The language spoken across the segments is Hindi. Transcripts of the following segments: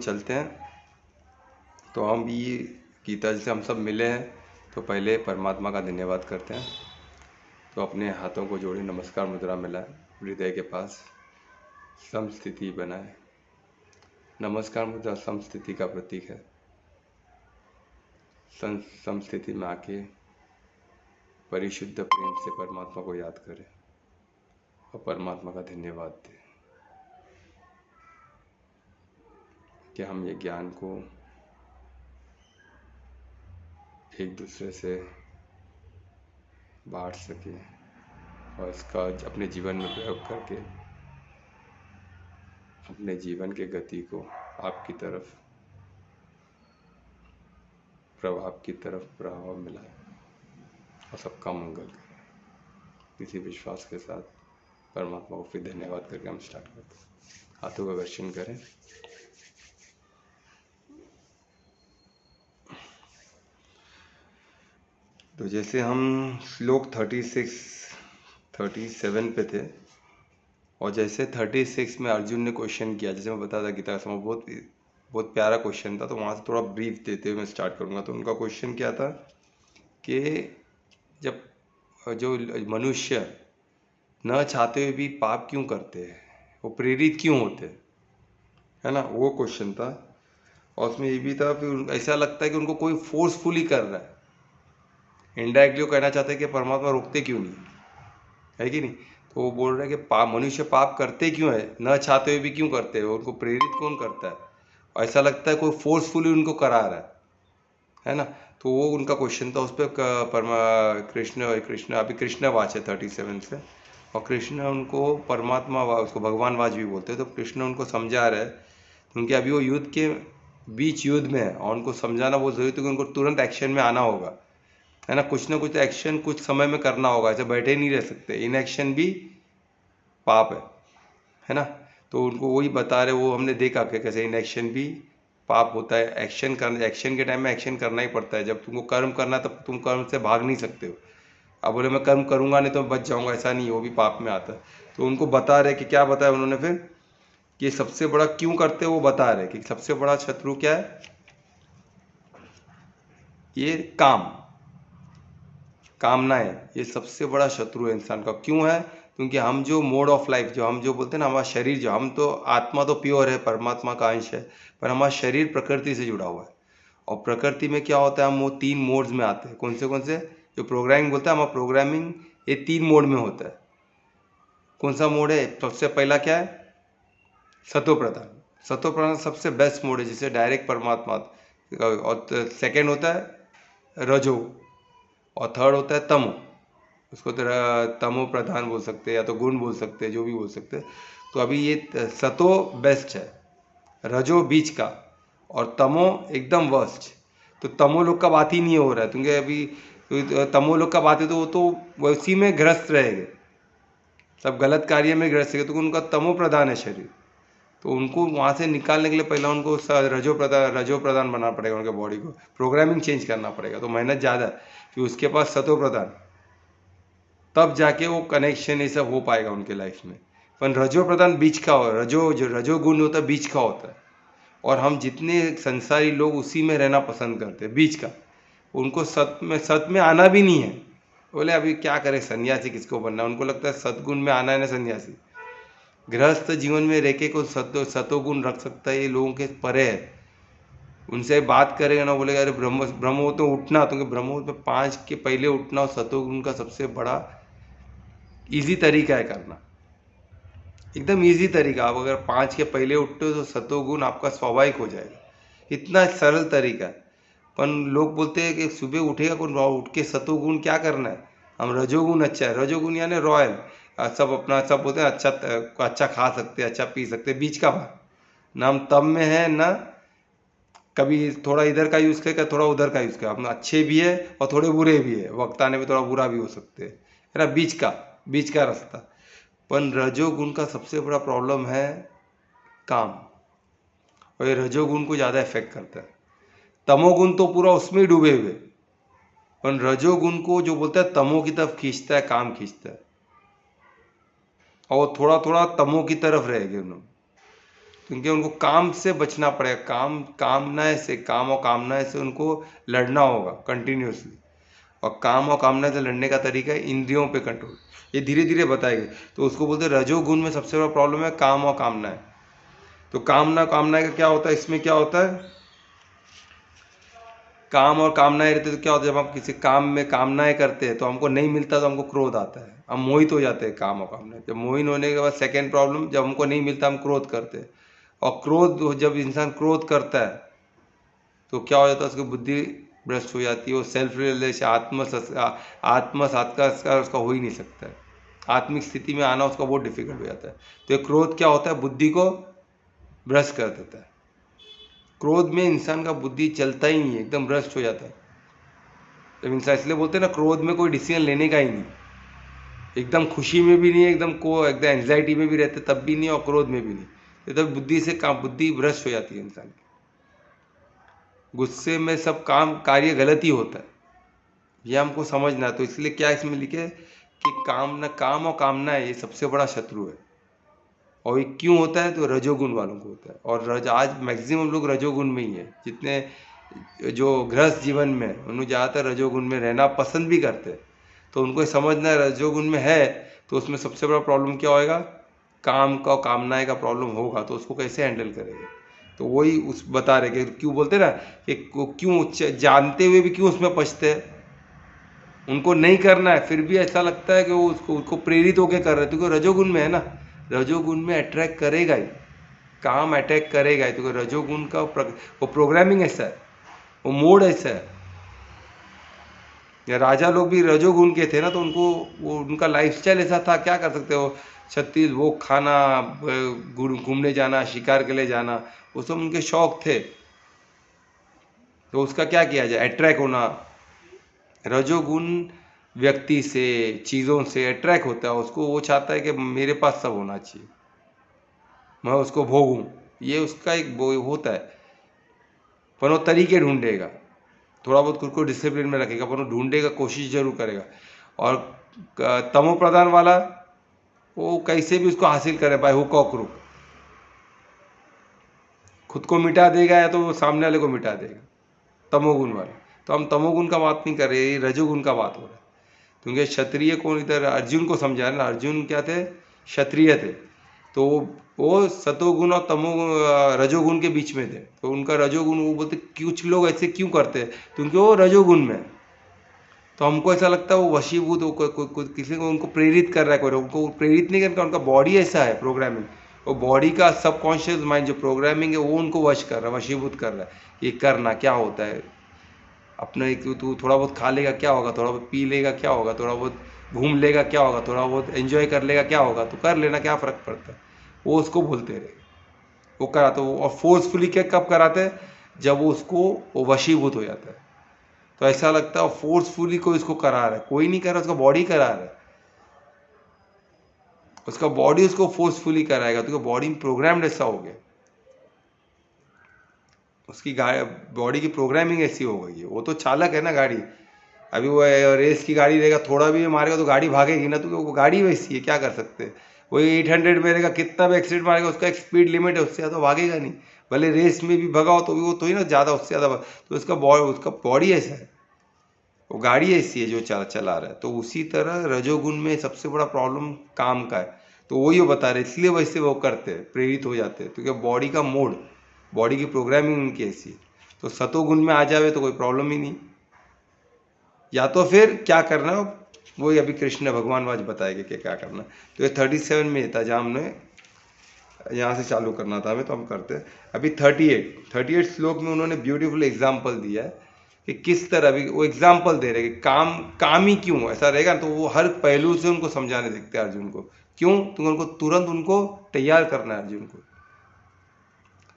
चलते हैं। तो हम भी गीता जी से हम सब मिले हैं, तो पहले परमात्मा का धन्यवाद करते हैं। तो अपने हाथों को जोड़े, नमस्कार मुद्रा मिलाए, हृदय के पास समस्थिति बनाए। नमस्कार मुद्रा समस्थिति का प्रतीक है। समस्थिति में आके परिशुद्ध प्रेम से परमात्मा को याद करें और परमात्मा का धन्यवाद दें कि हम ये ज्ञान को एक दूसरे से बांट सकें और इसका अपने जीवन में प्रयोग करके अपने जीवन के गति को आपकी तरफ प्रभाव मिलाए और सबका मंगल करें। इसी विश्वास के साथ परमात्मा को फिर धन्यवाद करके हम स्टार्ट करते हैं। हाथों का दर्शन करें। तो जैसे हम श्लोक 37 पे थे, और जैसे 36 में अर्जुन ने क्वेश्चन किया, जैसे मैं बताया था गीता का समय बहुत प्यारा क्वेश्चन था, तो वहाँ से थोड़ा ब्रीफ देते हुए मैं स्टार्ट करूँगा। तो उनका क्वेश्चन क्या था कि जब जो मनुष्य न चाहते हुए भी पाप क्यों करते हैं, वो प्रेरित क्यों होते हैं, है ना, वो क्वेश्चन था। और उसमें ये भी था, फिर ऐसा लगता है कि उनको कोई फोर्सफुली कर रहा है। इनडायरेक्टली वो कहना चाहते हैं कि परमात्मा रोकते क्यों नहीं, है कि नहीं। तो वो बोल रहे हैं कि मनुष्य पाप करते क्यों है, न चाहते हुए भी क्यों करते हैं, उनको प्रेरित कौन करता है। ऐसा लगता है कोई फोर्सफुली उनको करा रहा है ना। तो वो उनका क्वेश्चन था। उस पर कृष्ण अभी कृष्णवाच है 37 से, और कृष्ण उनको परमात्मा उसको भगवान वाच भी बोलते हैं। तो कृष्ण उनको समझा रहे हैं, क्योंकि अभी वो युद्ध के बीच युद्ध में है और उनको समझाना बहुत जरूरी है, क्योंकि उनको तुरंत एक्शन में आना होगा, है ना। कुछ ना कुछ एक्शन कुछ समय में करना होगा, ऐसे बैठे नहीं रह सकते। इनएक्शन भी पाप है ना। तो उनको वही बता रहे, वो हमने देखा कि कैसे इनएक्शन भी पाप होता है। एक्शन के टाइम में एक्शन करना ही पड़ता है। जब तुमको कर्म करना है तब तुम कर्म से भाग नहीं सकते हो। अब बोले मैं कर्म करूंगा नहीं तो मैं बच जाऊंगा, ऐसा नहीं, वो भी पाप में आता है। तो उनको बता रहे कि क्या बताया उन्होंने फिर, कि सबसे बड़ा क्यों करते वो बता रहे कि सबसे बड़ा शत्रु क्या है, ये कामना है। ये सबसे बड़ा शत्रु है इंसान का। क्यों है, क्योंकि हम जो मोड ऑफ लाइफ, जो हम जो बोलते हैं ना, हमारा शरीर, जो हम तो आत्मा तो प्योर है, परमात्मा का अंश है, पर हमारा शरीर प्रकृति से जुड़ा हुआ है। और प्रकृति में क्या होता है, हम वो 3 मोड्स में आते हैं। कौन से जो प्रोग्रामिंग बोलते हैं, हमारा प्रोग्रामिंग ये 3 मोड में होता है। कौन सा मोड है, सबसे पहला क्या है, सतो प्रधान सबसे बेस्ट मोड है, जिसे डायरेक्ट परमात्मा। और सेकेंड होता है रजो, और थर्ड होता है तमो। उसको तो तमो प्रधान बोल सकते हैं, या तो गुण बोल सकते हैं, जो भी बोल सकते हैं। तो अभी ये सतो बेस्ट है, रजो बीच का, और तमो एकदम वर्स्ट। तो तमो लोग का बात ही नहीं हो रहा है, क्योंकि अभी तमो लोग का बात है तो वो तो उसी में ग्रस्त रहेंगे, सब गलत कार्य में ग्रस्त है, तो उनका तमो प्रधान है शरीर। तो उनको वहाँ से निकालने के लिए पहले उनको रजो प्रधान बनाना पड़ेगा, उनके बॉडी को प्रोग्रामिंग चेंज करना पड़ेगा। तो मेहनत ज़्यादा है। फिर उसके पास सतो प्रधान, तब जाके वो कनेक्शन ये सब हो पाएगा उनके लाइफ में। पर रजो प्रधान बीच का हो, रजो गुण होता है बीच का होता है। और हम जितने संसारी लोग उसी में रहना पसंद करते हैं, बीच का। उनको सत में आना भी नहीं है। बोले अभी क्या करें, सन्यासी किसको बनना, उनको लगता है सतगुण में आना है ना सन्यासी। गृहस्थ जीवन में रह के कोई सतोगुण रख सकता है, ये लोगों के परे है। उनसे बात करेगा ना, बोलेगा अरे ब्रह्म तो उठना, क्योंकि ब्रह्म में 5 के पहले उठना और सतोगुण का सबसे बड़ा इजी तरीका है करना, एकदम इजी तरीका। आप अगर 5 के पहले उठते हो तो सतोगुण आपका स्वाभाविक हो जाएगा, इतना सरल तरीका है। पर लोग बोलते हैं कि सुबह उठेगा कौन, उठ के सतोगुण क्या करना है, हम रजोगुण अच्छा है, रजोगुण यानी रॉयल, सब अपना सब बोलते हैं अच्छा खा सकते, अच्छा पी सकते, बीच का भाग ना हम तब में है ना, कभी थोड़ा इधर का यूज़ करेगा थोड़ा उधर का यूज़ करेगा, अपना अच्छे भी है और थोड़े बुरे भी है, वक्त आने में थोड़ा बुरा भी हो सकते हैं, है ना, बीच का रास्ता। पर रजोगुण का सबसे बड़ा प्रॉब्लम है काम, और ये रजोगुण को ज़्यादा इफेक्ट करता है। तमोगुण तो पूरा उसमें डूबे हुए, पर रजोगुण को जो बोलता है तमो की तरफ खींचता है, काम खींचता है, और थोड़ा थोड़ा तमो की तरफ रहेंगे उन्होंने। क्योंकि उनको काम से बचना पड़ेगा, कामनाएं से, काम और कामनाएं से उनको लड़ना होगा कंटिन्यूसली। और काम और कामना से लड़ने का तरीका है इंद्रियों पे कंट्रोल। ये धीरे धीरे बताएंगे। तो उसको बोलते हैं रजोगुण में सबसे बड़ा प्रॉब्लम है काम और कामनाएं। तो कामनाएं का क्या होता है, इसमें क्या होता है, काम और कामनाएं रहते तो क्या होता है, जब हम किसी काम में कामनाएं करते हैं तो हमको नहीं मिलता तो हमको क्रोध आता है, हम मोहित हो जाते हैं काम और कामनाएं। जब मोहित होने के बाद सेकेंड प्रॉब्लम, जब हमको नहीं मिलता हम क्रोध करते हैं। और क्रोध, जब इंसान क्रोध करता है तो क्या हो जाता है, उसकी बुद्धि भ्रष्ट हो जाती है, वो सेल्फ रियलाइजेशन आत्म साक्षात्कार उसका हो ही नहीं सकता है। आत्मिक स्थिति में आना उसका बहुत डिफिकल्ट हो जाता है। तो ये क्रोध क्या होता है, बुद्धि को भ्रष्ट कर देता है। क्रोध में इंसान का बुद्धि चलता ही नहीं है, एकदम भ्रष्ट हो जाता है। जब इंसान, इसलिए बोलते हैं ना, क्रोध में कोई डिसीजन लेने का ही नहीं, एकदम खुशी में भी नहीं, एकदम एंग्जाइटी में भी रहते तब भी नहीं, और क्रोध में भी नहीं। तो तब बुद्धि से काम, बुद्धि भ्रष्ट हो जाती है इंसान की। गुस्से में सब काम कार्य गलत ही होता है, ये हमको समझना है। तो इसलिए क्या इसमें लिखे कि काम और कामना है, ये सबसे बड़ा शत्रु है। और ये क्यों होता है, तो रजोगुण वालों को होता है। और आज मैक्सिमम लोग रजोगुण में ही है, जितने जो गृहस्थ जीवन में उन्हें ज़्यादातर रजोगुण में रहना पसंद भी करते हैं। तो उनको समझना है रजोगुण में है तो उसमें सबसे बड़ा प्रॉब्लम क्या होएगा, काम का कामनाएं का प्रॉब्लम होगा, तो उसको कैसे हैंडल करेंगे। तो वही उस बता रहे कि क्यों बोलते ना कि क्यों जानते हुए भी क्यों उसमें पछते हैं। उनको नहीं करना है फिर भी ऐसा लगता है कि वो उसको प्रेरित होकर कर रहे हैं, क्योंकि रजोगुण में है ना। रजोगुण में अट्रैक्ट करेगा ही, काम अटैक करेगा ही। तो रजोगुण का वो प्रोग्रामिंग ऐसा है, वो मोड ऐसा है। या राजा लोग भी रजोगुण के थे ना, तो उनको वो उनका लाइफस्टाइल ऐसा था, क्या कर सकते हो, 36 वो खाना, घूमने जाना, शिकार के लिए जाना, वो सब उनके शौक थे। तो उसका क्या किया जाए, अट्रैक्ट होना। रजोगुण व्यक्ति से, चीज़ों से अट्रैक्ट होता है, उसको वो चाहता है कि मेरे पास सब होना चाहिए, मैं उसको भोगूं। ये उसका एक वो होता है, पर वो तरीके ढूंढेगा, थोड़ा बहुत खुद को डिसिप्लिन में रखेगा, पर वो ढूंढेगा, कोशिश जरूर करेगा। और तमो प्रधान वाला, वो कैसे भी उसको हासिल करे, बाय हुक और क्रुक, खुद को मिटा देगा या तो वो सामने वाले को मिटा देगा, तमोगुण वाला। तो हम तमोगुण का बात नहीं कर रहे, ये रजोगुण का बात हो रहा है। क्योंकि क्षत्रिय कौन, इधर अर्जुन को समझा ना, अर्जुन क्या थे, क्षत्रिय थे। तो वो सतोगुण और रजोगुण के बीच में थे। तो उनका रजोगुण, वो बोलते कुछ लोग ऐसे क्यों करते हैं, क्योंकि वो रजोगुण में। तो हमको ऐसा लगता है वो वशीभूत, वो किसी को उनको प्रेरित कर रहा है, कोई उनको प्रेरित नहीं करता, उनका बॉडी ऐसा है प्रोग्रामिंग। वो बॉडी का सबकॉन्शियस माइंड जो प्रोग्रामिंग है वो उनको वश कर रहा है, वशीभूत कर रहा है। ये करना क्या होता है, अपना एक तू थोड़ा बहुत खा लेगा क्या होगा, थोड़ा बहुत पी लेगा क्या होगा, थोड़ा बहुत घूम लेगा क्या होगा, थोड़ा बहुत एंजॉय कर लेगा क्या होगा, तो कर लेना, क्या फ़र्क पड़ता है। वो उसको बोलते रहे, वो कराते। वो और फोर्सफुली क्या कब कराते हैं, जब वो उसको वो वशीभूत हो जाता है। तो ऐसा लगता है फोर्सफुली कोई इसको करा रहा है, कोई नहीं कर रहा, उसका बॉडी करा रहा है। उसका बॉडी उसको फोर्सफुली कराएगा, तो बॉडी में प्रोग्राम्ड ऐसा हो गया, उसकी बॉडी की प्रोग्रामिंग ऐसी हो गई है। वो तो चालक है ना गाड़ी, अभी वो रेस की गाड़ी रहेगा, थोड़ा भी मारेगा तो गाड़ी भागेगी ना, तो वो गाड़ी वैसी है, क्या कर सकते हैं। वही 800 में रहेगा, कितना भी एक्सीडेंट मारेगा, उसका एक स्पीड लिमिट है, उससे ज़्यादा भागेगा नहीं। भले रेस में भी भगाओ तो भी वो तो ही ना ज़्यादा, उससे ज़्यादा। तो उसका बॉडी ऐसा है, वो गाड़ी ऐसी है जो चला रहा है। तो उसी तरह रजोगुण में सबसे बड़ा प्रॉब्लम काम का है। तो वही वो बता रहे, इसलिए वैसे वो करते हैं, प्रेरित हो जाते हैं, क्योंकि बॉडी का मोड, बॉडी की प्रोग्रामिंग उनकी ऐसी है। तो सतोगुण में आ जावे तो कोई प्रॉब्लम ही नहीं। या तो फिर क्या करना, वही अभी कृष्ण भगवान आज बताएंगे कि क्या करना। तो ये 37 में था, जहाँ हमने यहाँ से चालू करना था हमें, तो हम करते हैं अभी 38 श्लोक में उन्होंने ब्यूटीफुल एग्जाम्पल दिया है कि किस तरह भी वो एग्जाम्पल दे रहे हैं कि काम ही क्यों ऐसा रहेगा। तो वो हर पहलू से उनको समझाने देखते हैं अर्जुन को, क्यों, तो उनको तुरंत उनको तैयार करना है, अर्जुन को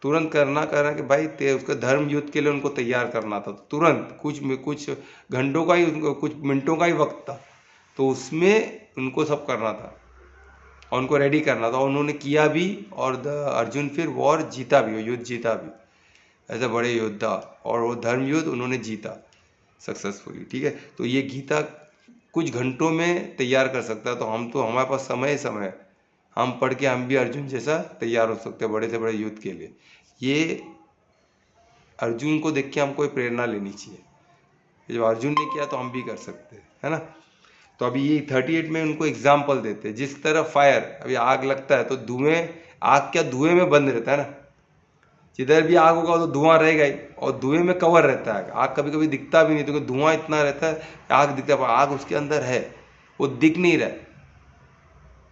तुरंत करना कि भाई उसके धर्म युद्ध के लिए उनको तैयार करना था। तुरंत कुछ घंटों का ही, कुछ मिनटों का ही वक्त था, तो उसमें उनको सब करना था और उनको रेडी करना था। उन्होंने किया भी, और अर्जुन फिर वॉर जीता भी, वो युद्ध जीता भी, ऐसे बड़े योद्धा। और वो धर्म युद्ध उन्होंने जीता सक्सेसफुली, ठीक है। तो ये गीता कुछ घंटों में तैयार कर सकता है। तो हमारे पास समय है, हम पढ़ के हम भी अर्जुन जैसा तैयार हो सकते हैं बड़े से बड़े युद्ध के लिए। ये अर्जुन को देख के हमको ये प्रेरणा लेनी चाहिए, जो अर्जुन ने किया तो हम भी कर सकते हैं, है ना। तो अभी ये 38 में उनको एग्जाम्पल देते हैं, जिस तरह फायर, अभी आग लगता है तो धुएं, आग क्या धुएं में बंद रहता है ना, जिधर भी आग होगा तो धुआं रहेगा ही, और धुएं में कवर रहता है। आग कभी कभी दिखता भी नहीं, तो धुआं इतना रहता है, आग दिखता है, आग उसके अंदर है, वो दिख नहीं रहा है।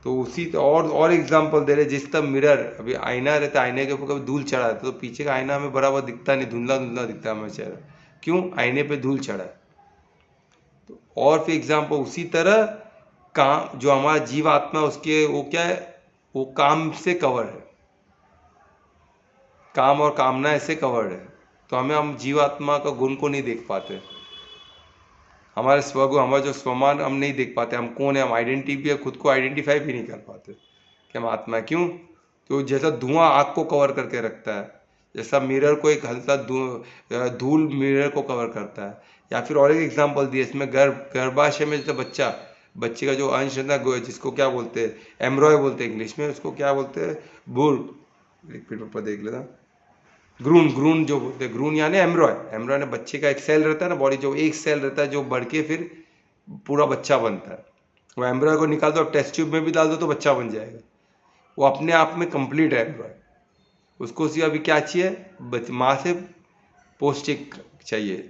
तो उसी और एग्जाम्पल दे रहे, जिस तरह मिरर, अभी आईना रहता है, आईने के ऊपर कभी धूल चढ़ा रहता है तो पीछे का आईना हमें बराबर दिखता नहीं, धुंधला धुंधला दिखता है हमें चेहरा, क्यों? आईने पे धूल चढ़ा है। तो और फिर एग्जाम्पल उसी तरह काम, जो हमारा जीव आत्मा उसके वो क्या है, वो काम से कवर है, काम और कामना ऐसे कवर्ड है। तो हम जीवात्मा का गुण को नहीं देख पाते, हमारे स्वगुण, हमारा जो स्वमान हम नहीं देख पाते, हम कौन है, हम आइडेंटिटी भी, खुद को आइडेंटिफाई भी नहीं कर पाते कि हम आत्मा है। क्यों? तो जैसा धुआं आग को कवर करके रखता है, जैसा मिरर को एक हल्का धूल मिरर को कवर करता है। या फिर और एक एग्जांपल दिया इसमें, गर्भाशय में जैसे बच्चे का जो अंश है ना, जिसको क्या बोलते हैं, एम्ब्रॉय बोलते हैं इंग्लिश में, उसको क्या बोलते हैं, भूल, एक मिनट पर देख लेना, ग्रून जो बोलते हैं, ग्रून यानी एम्ब्रॉय ने बच्चे का एक सेल रहता है ना बॉडी, जो एक सेल रहता है जो बढ़ के फिर पूरा बच्चा बनता है। वो एम्ब्रॉय को निकाल दो, अब टेस्ट ट्यूब में भी डाल दो तो बच्चा बन जाएगा। वो अपने आप में कंप्लीट है एम्ब्रॉय। उसको सिर्फ अभी क्या चाहिए, माँ से पौष्टिक चाहिए,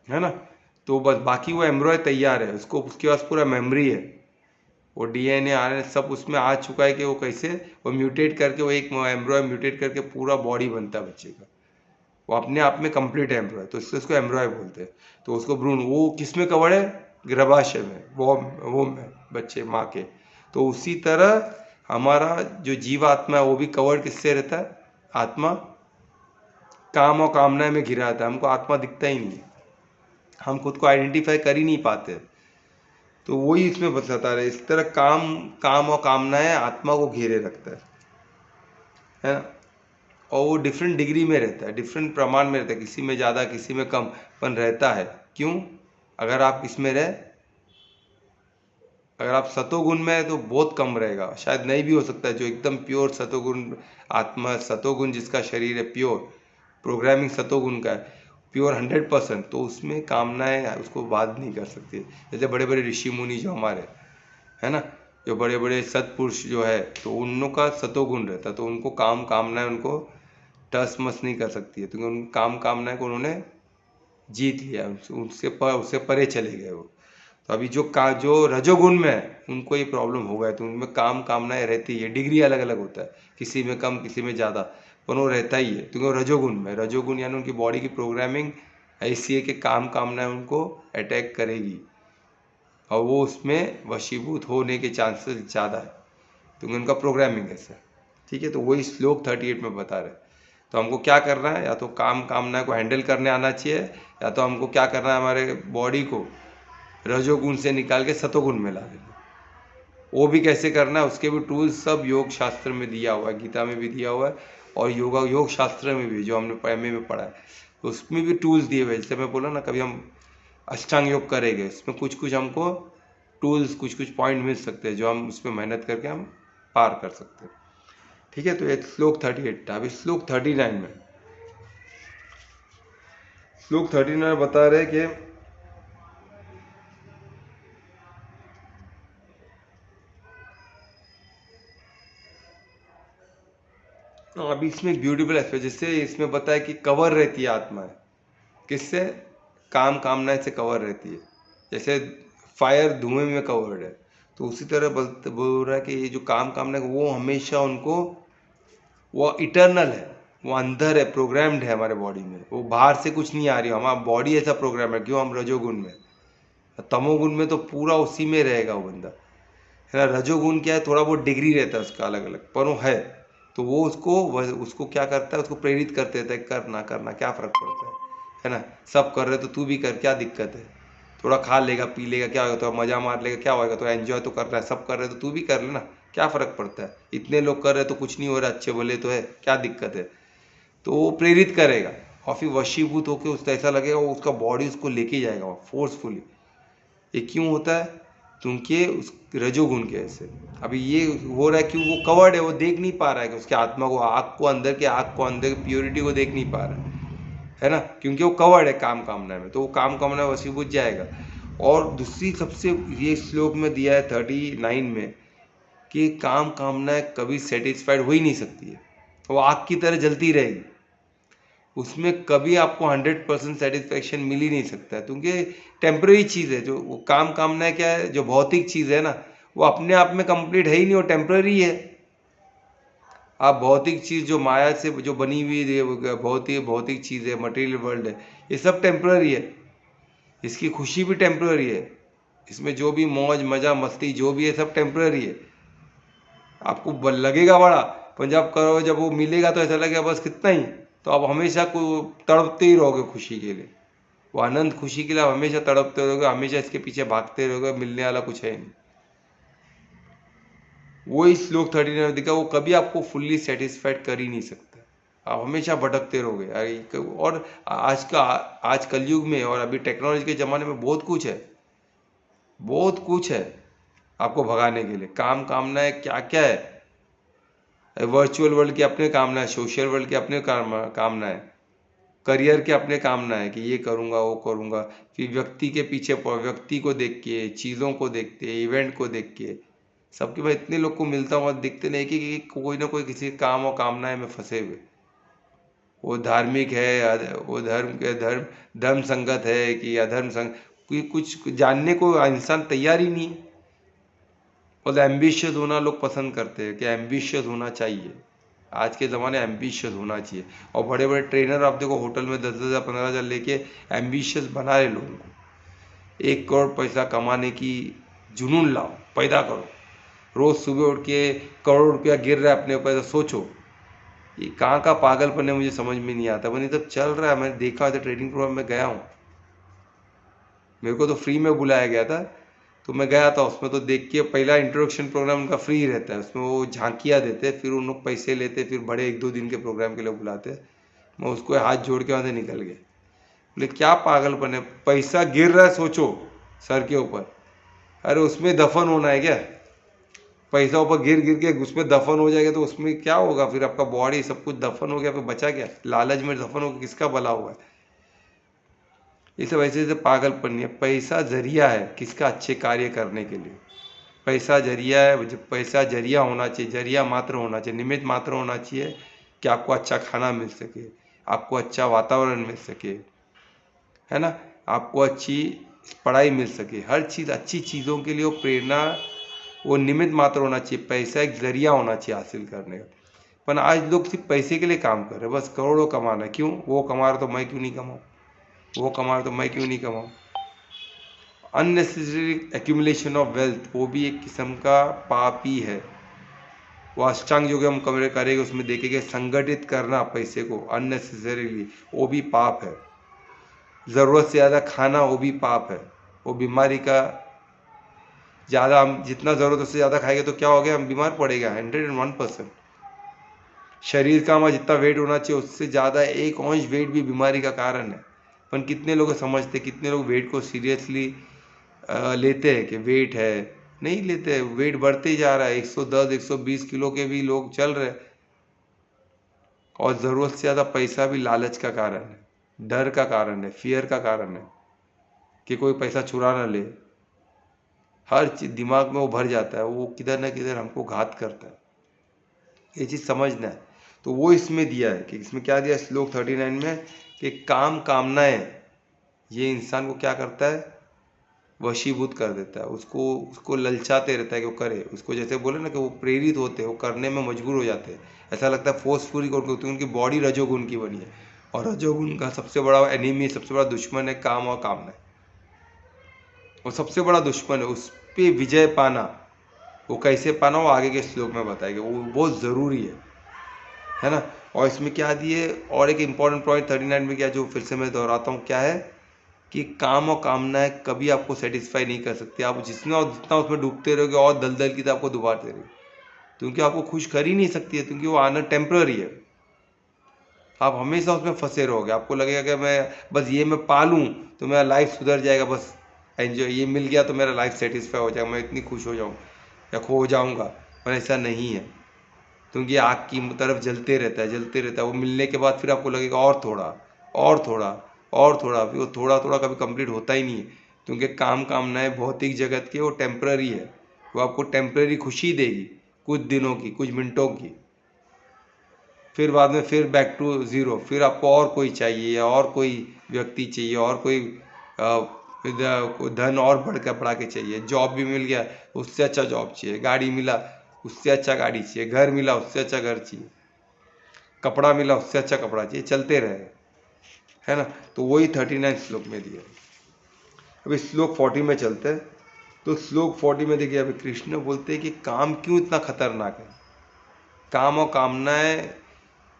है ना। तो बस बाकी वो एम्ब्रॉय तैयार है, उसको उसके पास पूरा मेमोरी है, वो डीएनए आरएनए सब उसमें आ चुका है कि वो कैसे वो म्यूटेट करके, वो एक एम्ब्रॉय म्यूटेट करके पूरा बॉडी बनता है बच्चे का। वो अपने आप में कंप्लीट है एम्ब्रॉय, तो इसको एम्ब्रॉय बोलते हैं। तो उसको भ्रूण वो किस में कवर्ड है, गर्भाशय में, वो में बच्चे माँ के। तो उसी तरह हमारा जो जीवात्मा है वो भी कवर्ड किससे रहता है, आत्मा काम और कामना में घिरा रहता है। हमको आत्मा दिखता ही नहीं है, हम खुद को आइडेंटिफाई कर ही नहीं पाते। तो वही इसमें बताता रहे, इस तरह काम और कामनाएं आत्मा को घेरे रखता है ना। और वो डिफरेंट डिग्री में रहता है, डिफरेंट प्रमाण में रहता है, किसी में ज़्यादा किसी में कम पन रहता है। क्यों? अगर आप इसमें रहे, अगर आप सतोगुण में है तो बहुत कम रहेगा, शायद नहीं भी हो सकता है। जो एकदम प्योर सतोगुण आत्मा, सतोगुण जिसका शरीर है प्योर, प्रोग्रामिंग सतोगुण का है प्योर 100%, तो उसमें कामनाएं उसको बाध नहीं कर सकती। जैसे बड़े बड़े ऋषि मुनि जो हमारे, है ना, जो बड़े बड़े सत्पुरुष जो है, तो उन लोग का सतोगुण रहता है, तो उनको कामनाएं उनको टस मस नहीं कर सकती है, क्योंकि उन कामनाएं को उन्होंने जीत लिया, उससे परे चले गए वो। तो अभी जो रजोगुण में है उनको ये प्रॉब्लम हो गया, तो उनमें कामनाएं रहती है, डिग्री अलग अलग होता है, किसी में कम किसी में ज़्यादा, पर वो रहता ही है, क्योंकि वो रजोगुण यानी उनकी बॉडी की प्रोग्रामिंग ऐसी है कि कामनाएं उनको अटैक करेगी और वो उसमें वशीभूत होने के चांसेस ज़्यादा है, क्योंकि उनका प्रोग्रामिंग ऐसा है। ठीक है, तो वही श्लोक 38 में बता रहे। तो हमको क्या करना है, या तो कामना को हैंडल करने आना चाहिए, या तो हमको क्या करना है, हमारे बॉडी को रजोगुण से निकाल के सतोगुण में ला देना। वो भी कैसे करना है, उसके भी टूल्स सब योग शास्त्र में दिया हुआ है, गीता में भी दिया हुआ है, और योग शास्त्र में भी जो हमने एमए में पढ़ा है उसमें भी टूल्स दिए हुए। जैसे मैं बोला ना, कभी हम अष्टांग योग करेंगे, इसमें कुछ हमको टूल्स, कुछ पॉइंट मिल सकते हैं जो हम उसमें मेहनत करके हम पार कर सकते हैं। ठीक है, तो एक श्लोक 38 था। अभी श्लोक 39 में, श्लोक 39 बता रहे कि अभी इसमें एक ब्यूटीफुल एस्पेक्ट, जैसे इसमें बताया कि कवर रहती है आत्मा, किससे, कामनाएं से कवर रहती है। जैसे फायर धुएं में कवर्ड है, तो उसी तरह बोल रहा है कि ये जो कामना वो हमेशा उनको, वो इटर्नल है, वो अंदर है, प्रोग्राम्ड है हमारे बॉडी में, वो बाहर से कुछ नहीं आ रही। हमारा बॉडी ऐसा प्रोग्राम है, क्यों, हम रजोगुण में, तमोगुण में तो पूरा उसी में रहेगा वो बंदा, है ना। रजोगुण क्या है, थोड़ा बहुत डिग्री रहता है उसका अलग अलग, पर वो है, तो वो उसको क्या करता है, उसको प्रेरित करते रहता है, करना करना क्या फर्क पड़ता है ना। सब कर रहे तो तू भी कर, क्या दिक्कत है, थोड़ा खा लेगा पी लेगा क्या होगा, तो मजा मार लेगा क्या होगा, तो एंजॉय तो कर रहा है, सब कर रहे तो तू भी कर लेना, क्या फर्क पड़ता है, इतने लोग कर रहे तो कुछ नहीं हो रहा, अच्छे भले तो है, क्या दिक्कत है। तो वो प्रेरित करेगा और फिर वशीभूत होकर उसको ऐसा लगेगा, वो उसका बॉडी उसको लेके जाएगा फोर्सफुली। ये क्यों होता है, क्योंकि उस रजोगुण के ऐसे अभी ये हो रहा है कि वो कवर्ड है, वो देख नहीं पा रहा है कि उसके आत्मा को, आग को अंदर की प्योरिटी को देख नहीं पा रहा है ना, क्योंकि वो कवर्ड है काम कामना में, तो वो काम कामना वशीभूत जाएगा। और दूसरी सबसे ये श्लोक में दिया है 39 में कि काम कामनाएं कभी सेटिस्फाइड हो ही नहीं सकती है, वो आग की तरह जलती रहेगी, उसमें कभी आपको 100% सेटिस्फेक्शन मिल ही नहीं सकता है, क्योंकि टेम्पररी चीज़ है। जो वो काम कामना क्या है, जो भौतिक चीज़ है ना, वो अपने आप में कंप्लीट है ही नहीं, वो टेम्पररी है। आप भौतिक चीज़ जो माया से जो बनी हुई है, भौतिक चीज़ है, मटेरियल वर्ल्ड है, ये सब टेम्पररी है। इसकी खुशी भी टेम्पररी है, इसमें जो भी मौज मजा मस्ती जो भी है सब टेम्पररी है। आपको लगेगा बड़ा, पर जब करो, जब वो मिलेगा तो ऐसा लगेगा बस कितना ही, तो आप हमेशा को तड़पते ही रहोगे खुशी के लिए, वो आनंद खुशी के लिए आप हमेशा तड़पते रहोगे, हमेशा इसके पीछे भागते रहोगे, मिलने वाला कुछ है नहीं। वो इस श्लोक 39 में दिखा, वो कभी आपको फुल्ली सेटिस्फाइड कर ही नहीं सकता, आप हमेशा भटकते रहोगे। और आज कलयुग में और अभी टेक्नोलॉजी के ज़माने में बहुत कुछ है, बहुत कुछ है आपको भगाने के लिए। काम कामनाएं क्या क्या है, वर्चुअल वर्ल्ड की अपने कामना है, सोशल वर्ल्ड की अपने कामना है, करियर के अपने कामना है कि ये करूँगा वो करूँगा, फिर व्यक्ति के पीछे व्यक्ति को देख के, चीज़ों को देख के, इवेंट को देख के, सबके भाई इतने लोग को मिलता हूँ दिखते नहीं कि कोई ना कोई किसी काम और कामनाएं में फंसे हुए। वो धार्मिक है, वो धर्म संगत है कि अधर्म संग, कोई कुछ जानने को इंसान तैयार ही नहीं है। और एम्बिशियस होना लोग पसंद करते हैं कि एम्बिशियस होना चाहिए, आज के ज़माने एम्बिशियस होना चाहिए। और बड़े बड़े ट्रेनर आप देखो होटल में 10,000 15,000 लेके एम्बिशियस बना रहे लोगों को। 1 करोड़ पैसा कमाने की जुनून लाओ, पैदा करो, रोज़ सुबह उठ के करोड़ रुपया गिर रहा है अपने ऊपर, तो सोचो ये कहाँ का पागलपन है, मुझे समझ में नहीं आता। मैंने तब चल रहा है, मैंने देखा था ट्रेनिंग प्रोग्राम में गया हूँ, मेरे को तो फ्री में बुलाया गया था, तो मैं गया था। उसमें तो देख के पहला इंट्रोडक्शन प्रोग्राम उनका फ्री रहता है, उसमें वो झांकियाँ देते, फिर उन लोग पैसे लेते, फिर बड़े 1-2 दिन के प्रोग्राम के लिए बुलाते। मैं उसको हाथ जोड़ के वहाँ से निकल गया, बोले क्या पागलपन है, पैसा गिर रहा है सोचो सर के ऊपर, अरे उसमें दफन होना है क्या? पैसा ऊपर गिर गिर के उसमें दफन हो जाएगा तो उसमें क्या होगा? फिर आपका बॉडी सब कुछ दफन हो गया, फिर बचा क्या? लालच में दफन हो गया, किसका भला हुआ है? ये सब ऐसे पागलपन नहीं है। पैसा जरिया है किसका अच्छे कार्य करने के लिए, पैसा जरिया है। पैसा जरिया होना चाहिए, जरिया मात्र होना चाहिए, निमित्त मात्र होना चाहिए कि आपको अच्छा खाना मिल सके, आपको अच्छा वातावरण मिल सके, है ना, आपको अच्छी पढ़ाई मिल सके, हर चीज़ अच्छी चीज़ों के लिए वो प्रेरणा, वो निमित्त मात्र होना चाहिए। पैसा एक जरिया होना चाहिए हासिल करने का। पर आज लोग सिर्फ पैसे के लिए काम कर रहे हैं, बस करोड़ों कमाना है। क्यों? वो कमा रहा तो मैं क्यों नहीं कमाऊँ, वो कमा रहा तो मैं क्यों नहीं कमाऊँ। अननेसेसरी एक्यूमुलेशन ऑफ वेल्थ, वो भी एक किस्म का पाप ही है। वो अष्टांग योग हम करेंगे, उसमें देखेंगे संगठित करना पैसे को अननेसेसरीली, वो भी पाप है। ज़रूरत से ज़्यादा खाना, वो भी पाप है। वो बीमारी का ज़्यादा, हम जितना ज़रूरत उससे ज़्यादा खाएंगे तो क्या हो गया, हम बीमार पड़ेगा 101%। शरीर का हमारा जितना वेट होना चाहिए उससे ज़्यादा 1 अंश वेट भी बीमारी का कारण है। पर कितने लोग समझते, कितने लोग वेट को सीरियसली लेते हैं कि वेट है, नहीं लेते। वेट बढ़ते ही जा रहा है, 110 120 किलो के भी लोग चल रहे। और ज़रूरत से ज़्यादा पैसा भी लालच का कारण है, डर का कारण है, फियर का कारण है कि कोई पैसा चुरा ना ले। हर चीज़ दिमाग में वो भर जाता है, वो किधर ना किधर हमको घात करता है, ये चीज़ समझना है। तो वो इसमें दिया है कि इसमें क्या दिया श्लोक 39 में कि काम कामनाएं ये इंसान को क्या करता है, वशीभूत कर देता है, उसको ललचाते रहता है कि वो करे। उसको जैसे बोले ना कि वो प्रेरित होते हैं, वो करने में मजबूर हो जाते हैं, ऐसा लगता है फोर्सफुली करते, उनकी बॉडी रजोगुण की बनी है। और रजोगुण का सबसे बड़ा एनिमी, सबसे बड़ा दुश्मन है काम और कामना, वो सबसे बड़ा दुश्मन है। उस पर विजय पाना, वो कैसे पाना वो आगे के श्लोक में बताएंगे, वो बहुत ज़रूरी है ना। और इसमें क्या दिए, और एक इम्पॉर्टेंट पॉइंट 39 में क्या, जो फिर से मैं दोहराता हूँ, क्या है कि काम और कामनाएं कभी आपको सेटिस्फाई नहीं कर सकती। आप जितना जितना उसमें डूबते रहोगे और दलदल की तरह आपको डुबाते रहोगे, क्योंकि आपको खुश कर ही नहीं सकती है, क्योंकि वो आना टेम्पररी है। आप हमेशा उसमें फंसे रहोगे, आपको लगेगा कि मैं बस ये मैं पा लूँ तो मेरा लाइफ सुधर जाएगा, बस एंजॉय, ये मिल गया तो मेरा लाइफ सेटिस्फाई हो जाएगा, मैं इतनी खुश हो जाऊँ या खो जाऊँगा, पर ऐसा नहीं है। क्योंकि आग की तरफ जलते रहता है, जलते रहता है, वो मिलने के बाद फिर आपको लगेगा और थोड़ा, और थोड़ा, और थोड़ा, फिर वो थोड़ा थोड़ा कभी कंप्लीट होता ही नहीं है। क्योंकि कामनाएं भौतिक जगत के वो टेम्पररी है, वो आपको टेम्पररी खुशी देगी, कुछ दिनों की, कुछ मिनटों की, फिर बाद में फिर बैक टू ज़ीरो, फिर आपको और कोई चाहिए या और कोई व्यक्ति चाहिए, और कोई धन और बढ़ा के चाहिए। जॉब भी मिल गया, उससे अच्छा जॉब चाहिए, गाड़ी मिला उससे अच्छा गाड़ी चाहिए, घर मिला उससे अच्छा घर चाहिए, कपड़ा मिला उससे अच्छा कपड़ा चाहिए, चलते रहे, है ना। तो वही 39 श्लोक में दिया। अभी श्लोक 40 में चलते हैं। तो श्लोक 40 में देखिए, अभी कृष्ण बोलते हैं कि काम क्यों इतना खतरनाक है। काम और कामनाएं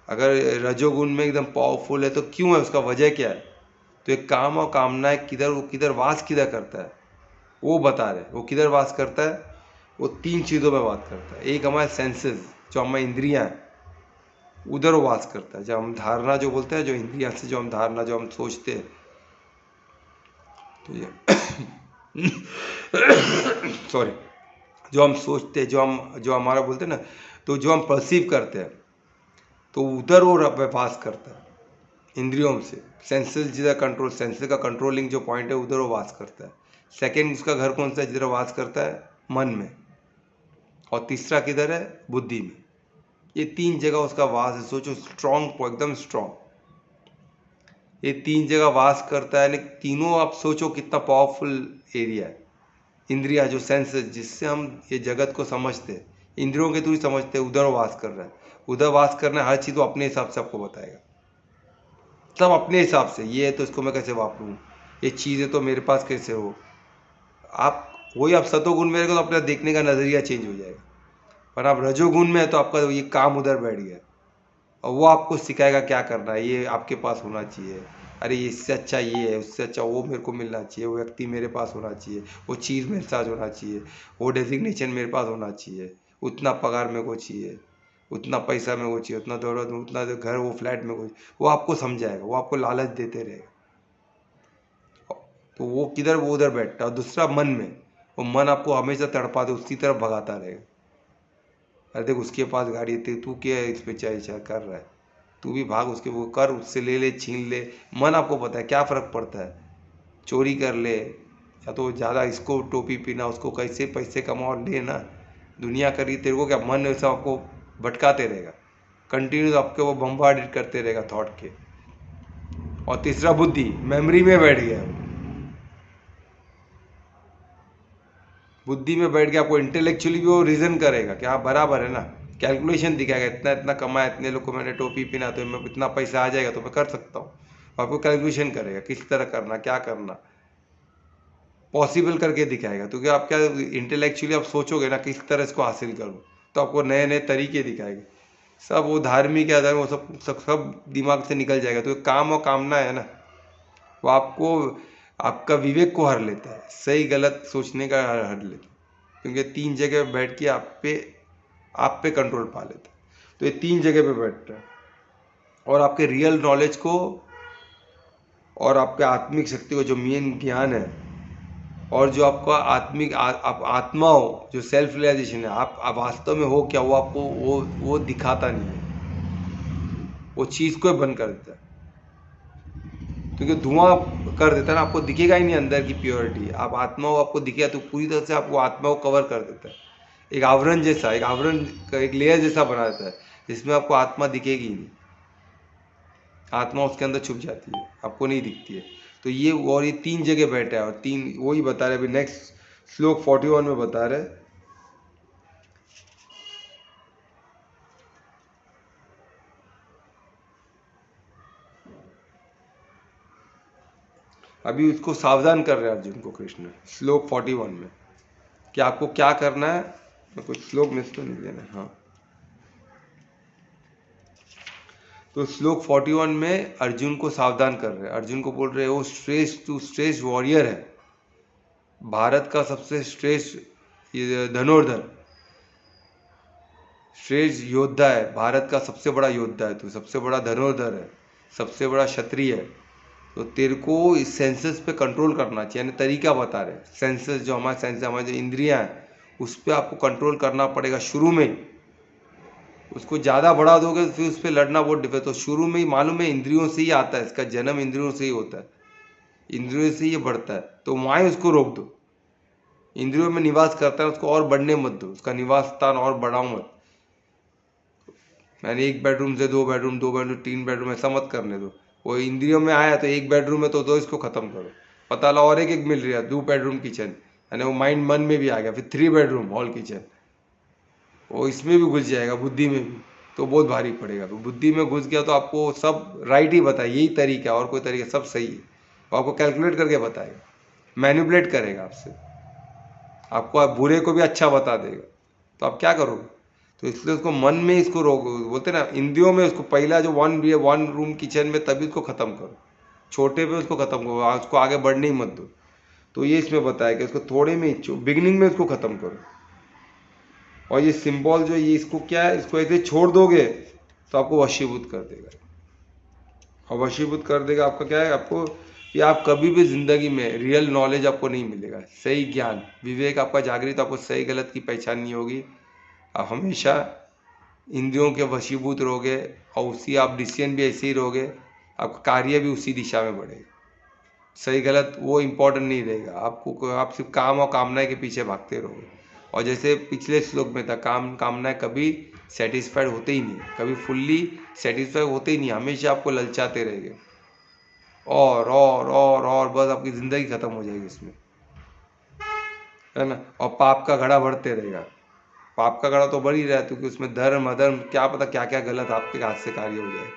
अगर रजोगुण में एकदम पावरफुल है तो क्यों है, उसका वजह क्या है। तो एक काम और कामनाएं किधर वास किधर करता है वो बता रहे। वो किधर वास करता है, वो 3 चीज़ों में बात करता है। एक हमारे सेंसेस, जो हमारी इंद्रियां हैं, उधर वो वास करता है। जब हम धारणा जो बोलते हैं, जो इंद्रियां से जो हम धारणा, जो हम सोचते हैं, तो ये सॉरी, जो हम सोचते हैं, जो हमारा बोलते हैं ना, तो जो हम परसीव करते हैं, तो उधर वो वास करता है इंद्रियों से। सेंसेस जिधर कंट्रोल, सेंसेस का कंट्रोलिंग जो पॉइंट है, उधर वो वास करता है। सेकेंड उसका घर कौन सा है, जिधर वास करता है, मन में। और तीसरा किधर है, बुद्धि में। ये 3 जगह उसका वास है। सोचो, स्ट्रॉन्ग, एकदम स्ट्रॉन्ग, ये 3 जगह वास करता है। तीनों आप सोचो कितना पावरफुल एरिया है। इंद्रिया जो सेंसेस, जिससे हम ये जगत को समझते हैं, इंद्रियों के थ्रू समझते हैं, उधर वास कर रहा है। उधर वास करना है, हर चीज़ वो अपने हिसाब से आपको बताएगा, सब अपने हिसाब से। ये है तो इसको मैं कैसे वापरूँ, ये चीज़ है तो मेरे पास कैसे हो। आप वही, आप सतोगुण में रहेगा तो अपना देखने का नज़रिया चेंज हो जाएगा। पर आप रजोगुण में है तो आपका ये काम उधर बैठ गया, और वो आपको सिखाएगा क्या करना है। ये आपके पास होना चाहिए, अरे इससे अच्छा ये है, उससे अच्छा वो मेरे को मिलना चाहिए, वो व्यक्ति मेरे पास होना चाहिए, वो चीज़ मेरे साथ होना चाहिए, वो डेजिग्नेशन मेरे पास होना चाहिए, उतना पगार मेरे को चाहिए, उतना पैसा मेरे को चाहिए, उतना दौलत, उतना घर, वो फ्लैट में को। वो आपको समझाएगा, वो आपको लालच देते रहेगा। तो वो किधर, वो उधर बैठता है। और दूसरा मन में, वो मन आपको हमेशा तड़पा दे, उसी तरफ भगाता रहेगा। अरे देख, उसके पास गाड़ी है, तू क्या इस पे चाहे कर रहा है, तू भी भाग उसके, वो कर, उससे ले ले, छीन ले। मन आपको पता है क्या फ़र्क पड़ता है, चोरी कर ले, या तो ज़्यादा इसको टोपी पीना, उसको कैसे पैसे कमाओ लेना, दुनिया करी, तेरे को क्या। मन ऐसा आपको भटकाते रहेगा, कंटिन्यूस आपके वो बम्बार्डेड करते रहेगा थॉट के। और तीसरा बुद्धि, मेमोरी में बैठ गया, बुद्धि में बैठ के आपको इंटेलेक्चुअली भी वो रीजन करेगा कि हाँ बराबर है ना, कैलकुलेशन दिखाएगा, इतना इतना कमाया, इतने लोग को मैंने टोपी पहना, तो मैं इतना पैसा आ जाएगा तो मैं कर सकता हूँ। आपको कैलकुलेशन करेगा, किस तरह करना, क्या करना, पॉसिबल करके दिखाएगा। तो क्या आप क्या इंटेलेक्चुअली आप सोचोगे ना किस तरह इसको हासिल करूँ, तो आपको नए नए तरीके दिखाएंगे। सब वो धार्मिक या वो सब दिमाग से निकल जाएगा। तो काम और कामना है ना, वो आपको, आपका विवेक को हर लेता है, सही गलत सोचने का हर लेता है। क्योंकि 3 जगह बैठ के आप पे कंट्रोल पा लेता है। तो ये 3 जगह पे बैठता है, और आपके रियल नॉलेज को और आपके आत्मिक शक्ति को, जो मेन ज्ञान है, और जो आपका आत्मिक आप आत्मा हो, जो सेल्फ रियलाइजेशन है, आप वास्तव में हो क्या, वो आपको वो दिखाता नहीं है, वो चीज़ को बंद कर देता है। क्योंकि धुआं कर देता है ना, आपको दिखेगा ही नहीं अंदर की प्योरिटी। आप आत्मा हो, आपको दिखेगा तो पूरी तरह से आपको आत्मा को कवर कर देता है, एक आवरण जैसा, एक आवरण का एक लेयर जैसा बना देता है, जिसमें आपको आत्मा दिखेगी ही नहीं। आत्मा उसके अंदर छुप जाती है, आपको नहीं दिखती है। तो ये, और ये 3 जगह बैठा है, और 3 वही बता रहे। अभी नेक्स्ट श्लोक 41 में बता रहे, अभी उसको सावधान कर रहे हैं अर्जुन को कृष्ण, श्लोक 41 में, कि आपको क्या करना है। मैं कुछ श्लोक मिस तो नहीं लेना, हाँ। तो श्लोक 41 में अर्जुन को सावधान कर रहे हैं। अर्जुन को बोल रहे हैं, वो श्रेष्ठ वॉरियर है, भारत का सबसे श्रेष्ठ धनुर्धर, श्रेष्ठ योद्धा है, भारत का सबसे बड़ा योद्धा है, तो सबसे बड़ा धनुर्धर है, सबसे बड़ा क्षत्रिय है। तो तेरे को इस सेंसेस पे कंट्रोल करना चाहिए, यानी तरीका बता रहे सेंसेस, जो हमारे सेंस हमारे जो इंद्रियां हैं उस पर आपको कंट्रोल करना पड़ेगा शुरू में ही। उसको ज़्यादा बढ़ा दोगे तो फिर उस पर लड़ना बहुत डिफिकल्ट। तो शुरू में ही मालूम है इंद्रियों से ही आता है, इसका जन्म इंद्रियों से ही होता है, इंद्रियों से ये बढ़ता है। तो वहाँ ही उसको रोक दो, इंद्रियों में निवास करता है उसको और बढ़ने मत दो, उसका निवास स्थान और बढ़ाओ मत। मैंने 1 बेडरूम से 2 बेडरूम, 2 बेडरूम 3 बेडरूम, ऐसा मत करने दो। वो इंद्रियों में आया तो 1 बेडरूम है तो दो, इसको खत्म करो। पता लगा और एक मिल रहा है 2 बेडरूम किचन, यानी वो माइंड मन में भी आ गया, फिर 3 बेडरूम हॉल किचन, वो इसमें भी घुस जाएगा, बुद्धि में भी, तो बहुत भारी पड़ेगा। तो बुद्धि में घुस गया तो आपको सब राइट ही बताए, यही तरीका है और कोई तरीका, सब सही है। वो आपको कैलकुलेट करके बताएगा, मैनिपुलेट करेगा आपसे, आपको आप बुरे को भी अच्छा बता देगा। तो आप क्या करोगे? तो इसलिए उसको मन में इसको रोको, बोलते ना इंद्रियों में उसको पहला जो 1 रूम किचन में तभी उसको ख़त्म करो, छोटे पे उसको ख़त्म करो, उसको आगे बढ़ने ही मत दो। तो ये इसमें बताया कि उसको थोड़े में बिगिनिंग में उसको ख़त्म करो। और ये सिंबल जो ये इसको क्या है, इसको ऐसे छोड़ दोगे तो आपको वशीभूत कर देगा। और वशीभूत कर देगा आपका क्या है, आपको कि आप कभी भी ज़िंदगी में रियल नॉलेज आपको नहीं मिलेगा, सही ज्ञान विवेक आपका जागृत, आपको सही गलत की पहचान नहीं होगी। आप हमेशा इंद्रियों के वशीभूत रहोगे और उसी आप डिसीजन भी ऐसे ही रहोगे, आपका कार्य भी उसी दिशा में बढ़ेगा। सही गलत वो इम्पोर्टेंट नहीं रहेगा आपको, आप सिर्फ काम और कामनाएं के पीछे भागते रहोगे। और जैसे पिछले श्लोक में था, काम कामनाएं कभी सेटिस्फाइड होते ही नहीं, कभी फुल्ली सेटिस्फाइड होते ही नहीं, हमेशा आपको ललचाते रहेंगे और बस आपकी ज़िंदगी ख़त्म हो जाएगी इसमें, है ना। और पाप का घड़ा बढ़ते रहेगा, पाप का घड़ा तो बढ़ ही रहा है, क्योंकि उसमें धर्म अधर्म क्या पता क्या क्या गलत आपके हाथ से कार्य हो जाए।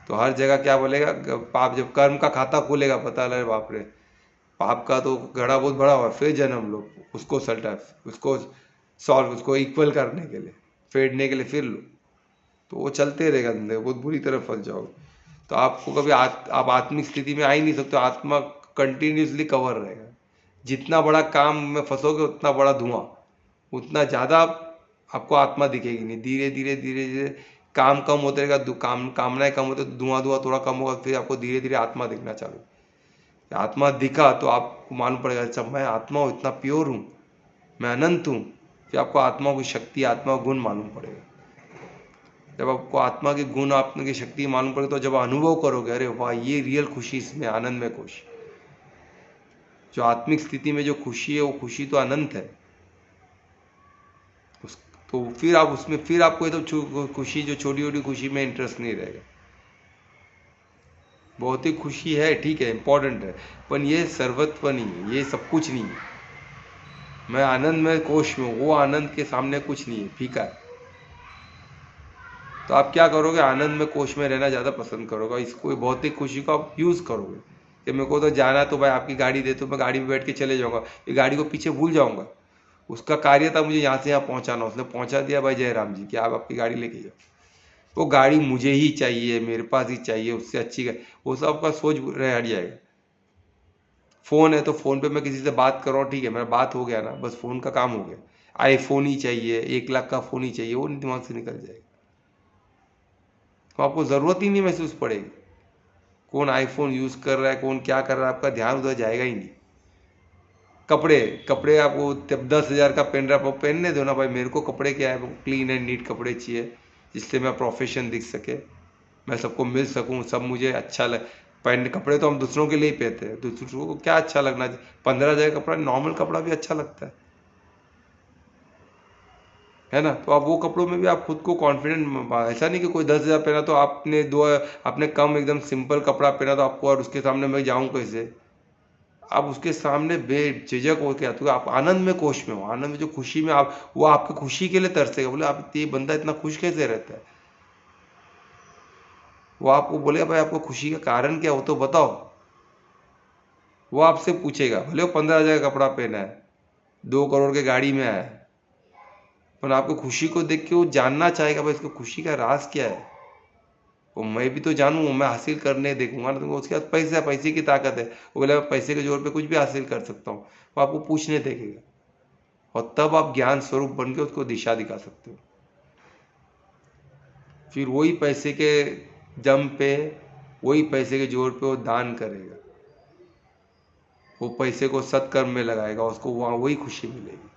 तो हर जगह क्या बोलेगा, पाप जब कर्म का खाता खोलेगा पता लगे बाप रे, पाप का तो घड़ा बहुत बड़ा हुआ, फिर जन्म लो, उसको सल्टा, उसको सॉल्व, उसको इक्वल करने के लिए, फेडने के लिए फिर लो, तो वो चलते रहेगा जिंदगी, बहुत बुरी तरह फंस जाओगे। तो आपको कभी आप आत्मिक स्थिति में आ ही नहीं सकते, आत्मा कंटिन्यूसली कवर रहेगा। जितना बड़ा काम में फंसोगे उतना बड़ा धुआं, उतना ज़्यादा आपको आत्मा दिखेगी नहीं। धीरे धीरे धीरे धीरे काम कम होते रहेगा, कामनाएं कम होते, धुआं धुआं थोड़ा कम होगा, फिर आपको धीरे धीरे आत्मा दिखना चालू। आत्मा दिखा तो आपको मालूम पड़ेगा अच्छा मैं आत्मा हूँ, इतना प्योर हूँ, मैं अनंत हूँ। फिर आपको आत्मा की शक्ति, आत्मा गुण मालूम पड़ेगा। जब आपको आत्मा के गुण, आत्मा की शक्ति मालूम पड़ेगी तो जब अनुभव करोगे, अरे वाह ये रियल खुशी इसमें, आनंद में खुश। जो आत्मिक स्थिति में जो खुशी है वो खुशी तो अनंत है। तो फिर आप उसमें, फिर आपको ये तो खुशी, जो छोटी छोटी खुशी में इंटरेस्ट नहीं रहेगा। बहुत ही खुशी है, ठीक है, इंपॉर्टेंट है, पर ये सर्वत्व नहीं है, ये सब कुछ नहीं है। मैं आनंद में कोश में हूँ, वो आनंद के सामने कुछ नहीं है, फीका है। तो आप क्या करोगे, आनंद में कोश में रहना ज़्यादा पसंद करोगे, इसको भौतिक खुशी को आप यूज़ करोगे कि मेरे को तो जाना है तो भाई आपकी गाड़ी दे तो मैं गाड़ी में बैठ के चले जाऊँगा, ये गाड़ी को पीछे भूल जाऊँगा। उसका कार्य था मुझे यहाँ से यहाँ पहुँचाना, उसने पहुँचा दिया भाई जयराम जी कि आप आपकी गाड़ी लेके जाओ। वो गाड़ी मुझे ही चाहिए, मेरे पास ही चाहिए, उससे अच्छी वो सब आपका सोच रह हट जाएगा। फ़ोन है तो फ़ोन पे मैं किसी से बात कर रहा हूँ, ठीक है, मेरा बात हो गया ना, बस फ़ोन का काम हो गया। आईफोन ही चाहिए, 1 लाख का फ़ोन ही चाहिए, वो दिमाग से निकल जाएगा। तो आपको ज़रूरत ही नहीं महसूस पड़ेगी, कौन आईफोन यूज़ कर रहा है, कौन क्या कर रहा है, आपका ध्यान उधर जाएगा ही नहीं। कपड़े कपड़े आपको 10,000 का पहन रहा है, पहनने दो ना भाई, मेरे को कपड़े क्या है, क्लीन एंड नीट कपड़े चाहिए जिससे मेरा प्रोफेशन दिख सके, मैं सबको मिल सकूं, सब मुझे अच्छा लग। पहनने कपड़े तो हम दूसरों के लिए ही पहनते हैं, दूसरों को क्या अच्छा लगना चाहिए। 15,000 का कपड़ा, नॉर्मल कपड़ा भी अच्छा लगता है ना। तो आप वो कपड़ों में भी आप खुद को कॉन्फिडेंट, ऐसा नहीं कि कोई 10,000 पहना तो आपने आपने कम एकदम सिंपल कपड़ा पहना तो आपको, और उसके सामने मैं जाऊँ कैसे। आप उसके सामने बेझिझक हो के आते हो, आप आनंद में कोश में हो, आनंद में जो खुशी में आप, वो आपकी खुशी के लिए तरसेगा, बोले आप ये बंदा इतना खुश कैसे रहता है। वो आपको बोलेगा भाई आपको खुशी का कारण क्या हो तो बताओ, वो आपसे पूछेगा, भले वो 15,000 का कपड़ा पहना है, 2 करोड़ के गाड़ी में आया है, पर आपको खुशी को देख के वो जानना चाहेगा भाई इसको खुशी का राज क्या है। वो मैं भी तो जानूँ, मैं हासिल करने देखूंगा ना, तो उसके पास पैसा, पैसे की ताकत है, वो बोले पैसे के जोर पे कुछ भी हासिल कर सकता हूँ, वो आपको पूछने देखेगा। और तब आप ज्ञान स्वरूप बन के उसको दिशा दिखा सकते हो। फिर वही पैसे के दम पे वही पैसे के जोर पे वो दान करेगा, वो पैसे को सत्कर्म में लगाएगा, उसको वहाँ वही खुशी मिलेगी,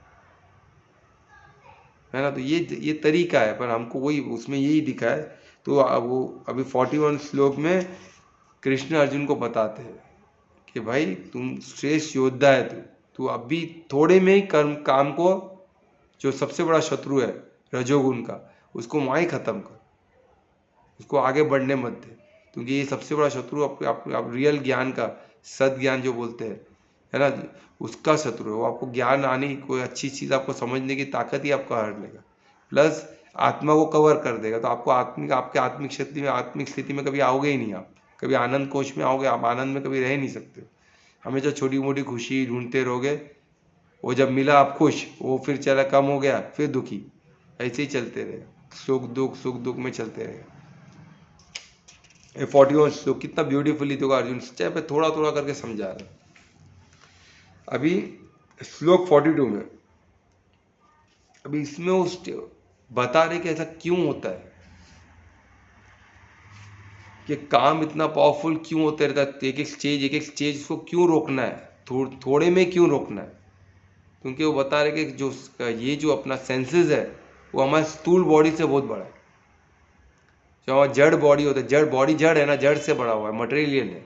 है ना। तो ये तरीका है, पर हमको वही उसमें यही दिखा है। तो वो अभी 41 श्लोक में कृष्ण अर्जुन को बताते हैं कि भाई तुम श्रेष्ठ योद्धा है, तू अभी थोड़े में ही कर्म काम को, जो सबसे बड़ा शत्रु है रजोगुण का, उसको वहाँ ही खत्म कर, उसको आगे बढ़ने मत दे, क्योंकि ये सबसे बड़ा शत्रु आप रियल ज्ञान का, सद ज्ञान जो बोलते हैं, है ना, उसका शत्रु है। वो आपको ज्ञान आने की, कोई अच्छी चीज़ आपको समझने की ताकत ही आपको हर लेगा, प्लस आत्मा को कवर कर देगा। तो आपको आपके आत्मिक स्थिति में कभी आओगे ही नहीं, आप कभी आनंद कोश में आओगे, आप आनंद में कभी रह नहीं सकते। हमेशा छोटी मोटी खुशी ढूंढते रहोगे, वो जब मिला आप खुश, वो फिर चला कम हो गया फिर दुखी, ऐसे ही चलते रहेगा, सुख दुख में चलते रहेगा। 41 श्लोक कितना ब्यूटीफुली देखो अर्जुन स्टेप पे थोड़ा थोड़ा करके समझा रहे हैं। अभी श्लोक 42 में, अभी इसमें उस बता रहे कि ऐसा क्यों होता है, कि काम इतना पावरफुल क्यों होता रहता है, एक एक स्टेज उसको क्यों रोकना है, थोड़े में क्यों रोकना है। क्योंकि वो बता रहे कि जो ये जो अपना सेंसेस है वो हमारे स्थूल बॉडी से बहुत बड़ा है। जो हमारा जड़ बॉडी होता है, जड़ बॉडी जड़ है ना, जड़ से बड़ा हुआ है, मटेरियल है,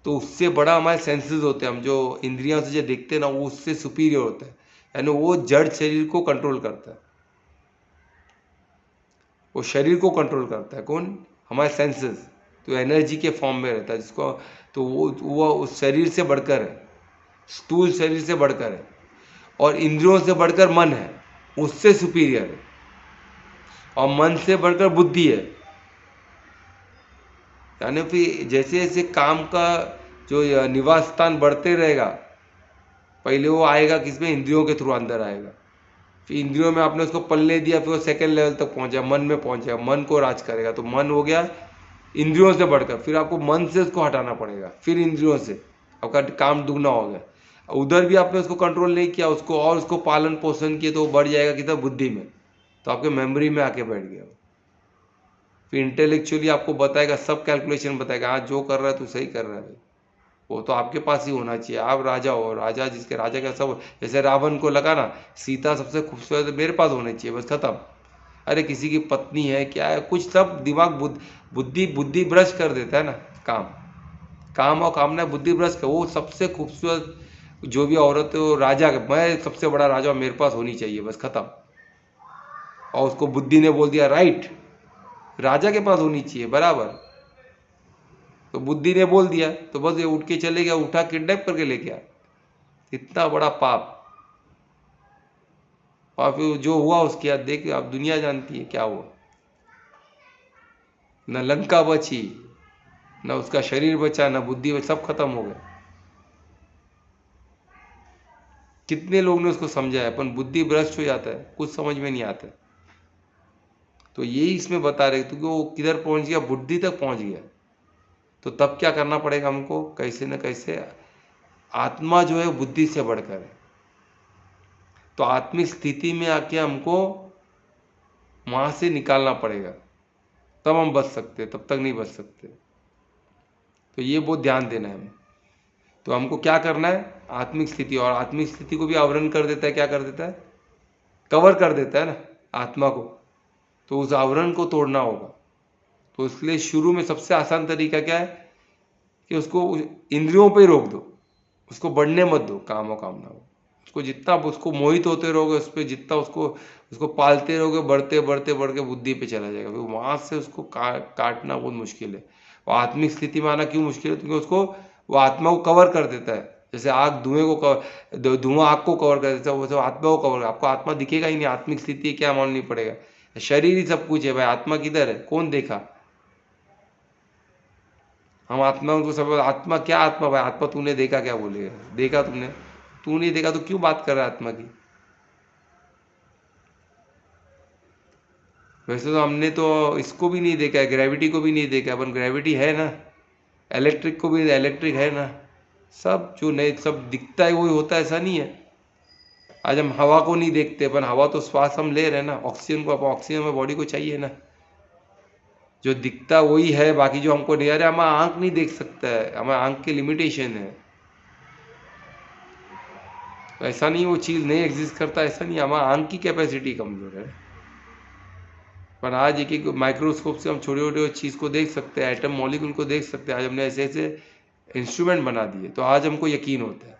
तो उससे बड़ा हमारे सेंसेस होते हैं। हम जो इंद्रियों से जो देखते हैं ना, वो उससे सुपीरियर होता है, यानी वो जड़ शरीर को कंट्रोल करता है, वो शरीर को कंट्रोल करता है। कौन? हमारे सेंसेस। तो एनर्जी के फॉर्म में रहता है जिसको, तो वो उस शरीर से बढ़कर है, स्थूल शरीर से बढ़कर है, और इंद्रियों से बढ़कर मन है, उससे सुपीरियर है, और मन से बढ़कर बुद्धि है। यानी फिर जैसे जैसे काम का जो निवास स्थान बढ़ते रहेगा, पहले वो आएगा किसमें? इंद्रियों के थ्रू अंदर आएगा, फिर इंद्रियों में आपने उसको पलने दिया, फिर वो सेकंड लेवल तक पहुंचा, मन में पहुंचेगा, मन को राज करेगा, तो मन हो गया इंद्रियों से बढ़कर। फिर आपको मन से उसको हटाना पड़ेगा, फिर इंद्रियों से, आपका काम दुगना हो गया। उधर भी आपने उसको कंट्रोल नहीं किया, उसको और उसको पालन पोषण किया, तो वो बढ़ जाएगा कितना? बुद्धि में, तो आपके मेमोरी में आके बैठ गया। फिर इंटेलेक्चुअली आपको बताएगा, सब कैलकुलेशन बताएगा, हाँ जो कर रहा है तू सही कर रहा है, वो तो आपके पास ही होना चाहिए। आप राजा हो, राजा जिसके राजा का सब, जैसे रावण को लगा ना सीता सबसे खूबसूरत मेरे पास होनी चाहिए, बस खत्म। अरे किसी की पत्नी है क्या है कुछ, सब दिमाग बुद्धि भ्रष्ट कर देता है ना। काम और कामना बुद्धि भ्रष्ट कर, वो सबसे खूबसूरत जो भी औरत है वो राजा, मैं सबसे बड़ा राजा मेरे पास होनी चाहिए, बस खत्म। और उसको बुद्धि ने बोल दिया राइट, राजा के पास होनी चाहिए बराबर, तो बुद्धि ने बोल दिया, तो बस ये उठ के चले गया, उठा किडनैप करके ले गया। इतना बड़ा पाप, और फिर जो हुआ उसके बाद देख, अब दुनिया जानती है क्या हुआ। न लंका बची, न उसका शरीर बचा, न बुद्धि बचा, सब खत्म हो गया। कितने लोग ने उसको समझाया, अपन बुद्धि भ्रष्ट हो जाता है, कुछ समझ में नहीं आता। तो यही इसमें बता रहे, क्योंकि वो किधर पहुंच गया? बुद्धि तक पहुंच गया। तो तब क्या करना पड़ेगा हमको? कैसे न कैसे आत्मा जो है बुद्धि से बढ़कर है, तो आत्मिक स्थिति में आके हमको वहां से निकालना पड़ेगा, तब हम बच सकते, तब तक नहीं बच सकते। तो ये बहुत ध्यान देना है हमें। तो हमको क्या करना है? आत्मिक स्थिति, और आत्मिक स्थिति को भी आवरण कर देता है, क्या कर देता है? कवर कर देता है ना आत्मा को। तो उस आवरण को तोड़ना होगा। तो इसलिए शुरू में सबसे आसान तरीका क्या है कि उसको इंद्रियों पे रोक दो, उसको बढ़ने मत दो, काम और कामना को। उसको जितना आप उसको मोहित होते रहोगे, उस पर जितना उसको पालते रहोगे, बढ़ते बढ़ते बढ़ के बुद्धि पे चला जाएगा। फिर वहां से उसको काटना बहुत मुश्किल है। और आत्मिक स्थिति में आना क्यों मुश्किल है? क्योंकि उसको वो आत्मा को कवर कर देता है। जैसे आग धुआं आग को कवर कर देता है, वो आत्मा को कवर, आपको आत्मा दिखेगा ही नहीं। आत्मिक स्थिति क्या मालूम नहीं पड़ेगा, शरीर ही सब कुछ है भाई, आत्मा किधर है? कौन देखा? हम आत्मा को सब, आत्मा क्या आत्मा भाई? आत्मा तूने देखा क्या? बोलेगा देखा तुमने? तू नहीं देखा तो क्यों बात कर रहा है आत्मा की? वैसे तो हमने तो इसको भी नहीं देखा है, ग्रेविटी को भी नहीं देखा है, अपन ग्रेविटी है ना, इलेक्ट्रिक को भी, इलेक्ट्रिक है ना, सब जो नहीं सब दिखता है वही होता है, ऐसा नहीं है। आज हम हवा को नहीं देखते, अपन हवा तो श्वास हम ले रहे हैं ना, ऑक्सीजन को, ऑक्सीजन में बॉडी को चाहिए ना। जो दिखता वही है, बाकी जो हमको नहीं, अरे हमारा आंख नहीं देख सकता है, हमारा आंख की लिमिटेशन है। तो ऐसा नहीं वो चीज़ नहीं एग्जिस्ट करता, ऐसा नहीं, हमारा आंख की कैपेसिटी कमजोर है। पर आज एक एक माइक्रोस्कोप से हम छोटे छोटे चीज़ को देख सकते हैं, एटम मॉलिक्यूल को देख सकते हैं। आज हमने ऐसे ऐसे इंस्ट्रूमेंट बना दिए, तो आज हमको यकीन होता है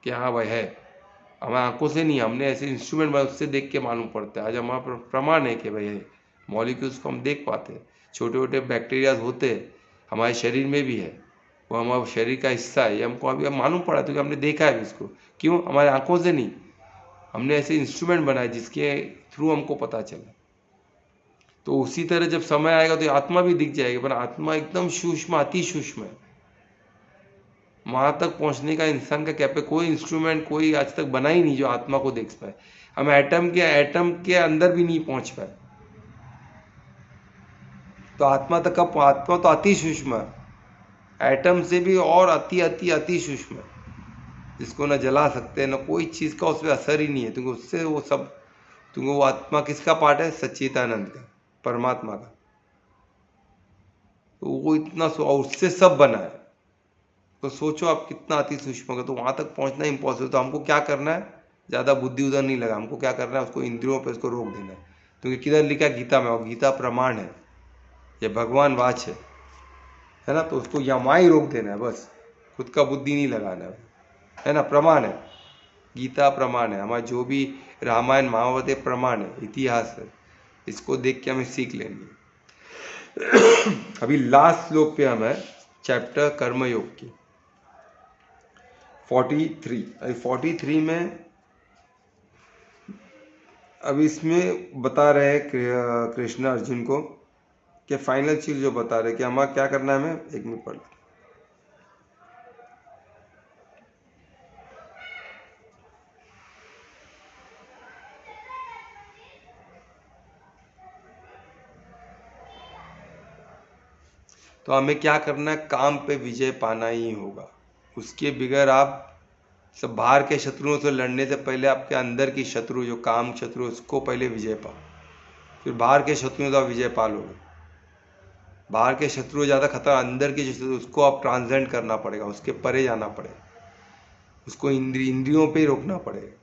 कि हाँ भाई है। हमारे आंखों से नहीं, हमने ऐसे इंस्ट्रूमेंट बनाए, उससे देख के मालूम पड़ता है। आज हमारा प्रमाण है कि भाई है, मॉलिक्यूल्स को हम देख पाते हैं। छोटे छोटे बैक्टीरियाज होते हैं, हमारे शरीर में भी है, वो हमारे शरीर का हिस्सा है। ये हमको अभी अब मालूम पड़ा, तो कि हमने देखा है इसको। क्यों? हमारे आंखों से नहीं, हमने ऐसे इंस्ट्रूमेंट बनाए जिसके थ्रू हमको पता चला। तो उसी तरह जब समय आएगा तो आत्मा भी दिख जाएगी, पर आत्मा एकदम सूक्ष्म, अति सूक्ष्म है। वहां तक पहुंचने का इंसान का कैपे कोई इंस्ट्रूमेंट कोई आज तक बना ही नहीं जो आत्मा को देख पाए। हम एटम के अंदर भी नहीं पहुंच पाए, तो आत्मा तक का, आत्मा तो अति सूक्ष्म है, एटम से भी और अति अति अति सूक्ष्म है, जिसको ना जला सकते ना कोई चीज का उस पर असर ही नहीं है, क्योंकि उससे वो सब, क्योंकि वो आत्मा किसका पार्ट है? सच्चिदानंद का, परमात्मा का। तो वो इतना और उससे सब बना है। तो सोचो आप कितना अति सूक्ष्म होगा, तो वहां तक पहुंचना इम्पॉसिबल। तो हमको क्या करना है? ज़्यादा बुद्धि उधर नहीं लगा, हमको क्या करना है? उसको इंद्रियों पे उसको रोक देना है। क्योंकि किधर लिखा है? गीता में, और गीता प्रमाण है, ये भगवान वाच है ना। तो उसको यहाँ ही रोक देना है बस, खुद का बुद्धि नहीं लगाना है ना। प्रमाण है, गीता प्रमाण है, हमारा जो भी रामायण महाभारत है प्रमाण है, इतिहास है। इसको देख के हमें सीख लेंगे। अभी लास्ट श्लोक पे हम है, चैप्टर कर्मयोग की 43। अभी 43 में अब इसमें बता रहे हैं कृष्ण अर्जुन को कि फाइनल चीज जो बता रहे कि हमारा क्या करना है। हमें एक मिनट पढ़, तो हमें क्या करना है? काम पे विजय पाना ही होगा। उसके बगैर आप सब बाहर के शत्रुओं से लड़ने से पहले आपके अंदर की शत्रु, जो काम शत्रु, उसको पहले विजय पाओ, फिर बाहर के शत्रुओं का विजय पा लोगे। बाहर के शत्रु ज़्यादा खतरा, अंदर के जो शत्रु उसको आप ट्रांसेंड करना पड़ेगा, उसके परे जाना पड़ेगा, उसको इंद्रियों पे ही रोकना पड़ेगा।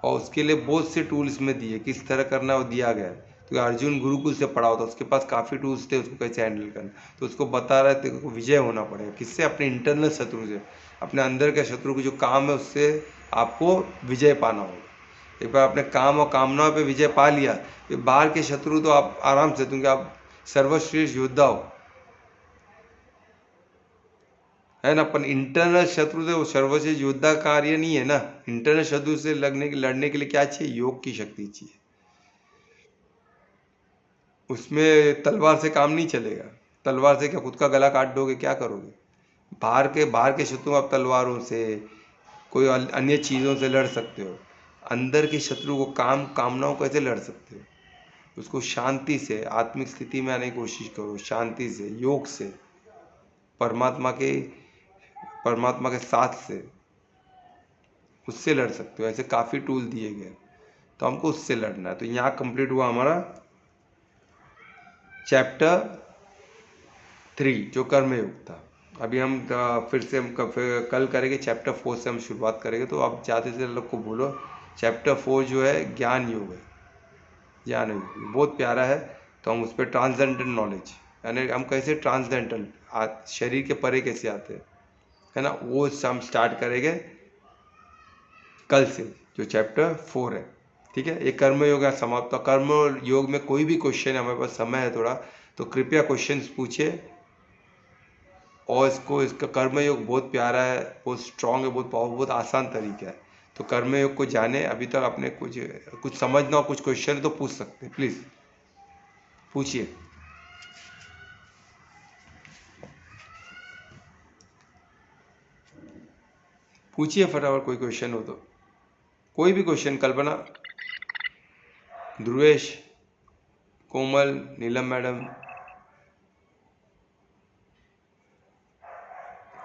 और उसके लिए बहुत से टूल्स में दिए, किस तरह करना वो दिया गया है। तो अर्जुन गुरुकुल से पढ़ा होता, उसके पास काफ़ी टूल्स थे उसको कैसे हैंडल करना। तो उसको बता रहे थे कि विजय होना पड़ेगा, किससे? अपने इंटरनल शत्रु से, अपने अंदर के शत्रु को जो काम है उससे आपको विजय पाना होगा। एक बार अपने काम और कामनाओं पे विजय पा लिया, फिर बाहर के शत्रु तो आप आराम से, क्योंकि आप सर्वश्रेष्ठ योद्धा हो, है ना। अपन इंटरनल शत्रु से वो सर्वश्रेष्ठ योद्धा कार्य नहीं है ना। इंटरनल शत्रु से लड़ने के लिए क्या चाहिए? योग की शक्ति चाहिए। उसमें तलवार से काम नहीं चलेगा। तलवार से क्या खुद का गला काट दोगे? क्या करोगे? बाहर के शत्रु आप तलवारों से, कोई अन्य चीज़ों से लड़ सकते हो। अंदर के शत्रु को, कामनाओं को कैसे लड़ सकते हो? उसको शांति से, आत्मिक स्थिति में आने की कोशिश करो, शांति से, योग से, परमात्मा के साथ से, उससे लड़ सकते हो। ऐसे काफ़ी टूल दिए गए, तो हमको उससे लड़ना है। तो यहाँ कंप्लीट हुआ हमारा चैप्टर 3 जो कर्मयोग था। अभी हम फिर से हम कल करेंगे चैप्टर 4 से हम शुरुआत करेंगे। तो आप ज़्यादा से लोग को बोलो, चैप्टर 4 जो है ज्ञान योग है, ज्ञान योग बहुत प्यारा है। तो हम उस पर ट्रांसजेंडर नॉलेज, यानी हम कैसे ट्रांसजेंडल, शरीर के परे कैसे आते हैं, है ना, वो हम स्टार्ट करेंगे कल से, जो चैप्टर 4 है। ठीक है, ये कर्म योग है समाप्त। तो कर्म योग में कोई भी क्वेश्चन है, हमारे पास समय है थोड़ा, तो कृपया क्वेश्चंस पूछिए। और इसका कर्म योग बहुत प्यारा है, बहुत स्ट्रांग है, बहुत पावर, बहुत आसान तरीका है। तो कर्म योग को जाने। अभी तक आपने कुछ समझना हो, कुछ क्वेश्चन है तो पूछ सकते हैं, प्लीज पूछिए। पूछिए फटाफट, कोई क्वेश्चन हो तो, कोई भी क्वेश्चन। कल्पना, ध्रुवेश, कोमल, नीलम मैडम,